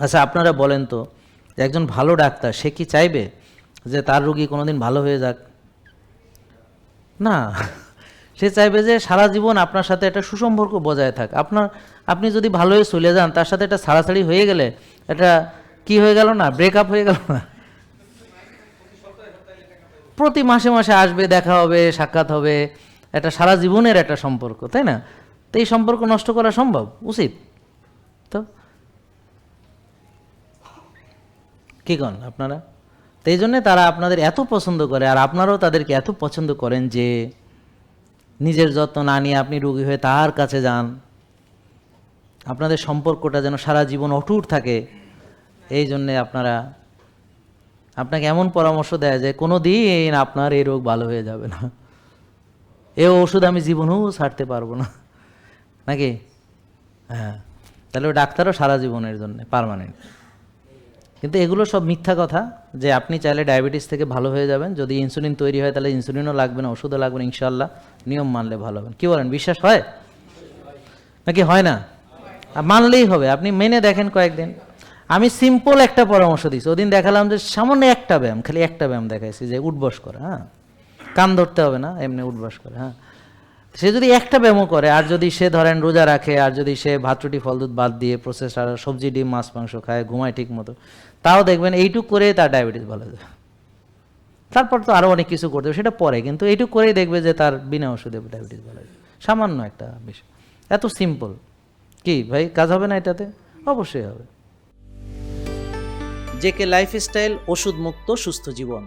আচ্ছা, আপনারা বলেন তো, একজন ভালো ডাক্তার সে কি চাইবে যে তার রোগী কোনোদিন ভালো হয়ে যাক? না, সে চাইবে যে সারা জীবন আপনার সাথে একটা সুসম্পর্ক বজায় থাক। আপনি যদি ভালো হয়ে চলে যান, তার সাথে একটা ছাড়াছাড়ি হয়ে গেলে এটা কি হয়ে গেল না, ব্রেকআপ হয়ে গেল না? প্রতি মাসে মাসে আসবে, দেখা হবে, সাক্ষাৎ হবে, এটা সারা জীবনের একটা সম্পর্ক, তাই না? তো এই সম্পর্ক নষ্ট করা সম্ভব? উচিত তো? কী করেন আপনারা? তো এই জন্যে তারা আপনাদের এত পছন্দ করে, আর আপনারাও তাদেরকে এত পছন্দ করেন যে নিজের যত্ন না নিয়ে আপনি রোগী হয়ে তার কাছে যান, আপনাদের সম্পর্কটা যেন সারা জীবন অটুট থাকে। এই জন্যে আপনাকে এমন পরামর্শ দেয় যে কোনো দিন আপনার এই রোগ ভালো হয়ে যাবে না, এ ওষুধ আমি জীবনেও ছাড়তে পারবো না, নাকি? হ্যাঁ, তাহলে ওই ডাক্তারও সারা জীবনের জন্য পার্মানেন্ট। কিন্তু এগুলো সব মিথ্যা কথা, যে আপনি চাইলে ডায়াবেটিস থেকে ভালো হয়ে যাবেন। যদি ইনসুলিন তৈরি হয় তাহলে ইনসুলিনও লাগবে না, ওষুধও লাগবে না, ইনশাল্লাহ নিয়ম মানলে ভালো হবেন। কী বলেন, বিশ্বাস হয় নাকি হয় না? মানলেই হবে, আপনি মেনে দেখেন কয়েকদিন। আমি সিম্পল একটা পরামর্শ দিচ্ছি, ওদিন দেখালাম যে সামান্য একটা ব্যায়াম, খালি একটা ব্যায়াম দেখাইছি, যে উঠবস করে, হ্যাঁ, কান ধরতে হবে না, এমনি উঠবস করে, হ্যাঁ। সে যদি একটা ব্যায়ামও করে, আর যদি সে ধরেন রোজা রাখে, আর যদি সে ভাত রুটি ফল দুধ বাদ দিয়ে প্রসেস আর সবজি ডিম মাছ মাংস খায়, ঘুমায় ঠিক মতো, তাও দেখবেন এইটুক করে তার ডায়াবেটিস ভালো যাবে। তারপর তো আরও অনেক কিছু করতে হবে, সেটা পরে, কিন্তু এইটুক করেই দেখবে যে তার বিনা ওষুধে ডায়াবেটিস ভালো যাবে। সামান্য একটা বিষয়, এত সিম্পল। কি ভাই, কাজ হবে না এটাতে? অবশ্যই হবে। জেকে লাইফস্টাইল, ওষুধ মুক্ত সুস্থ জীবন।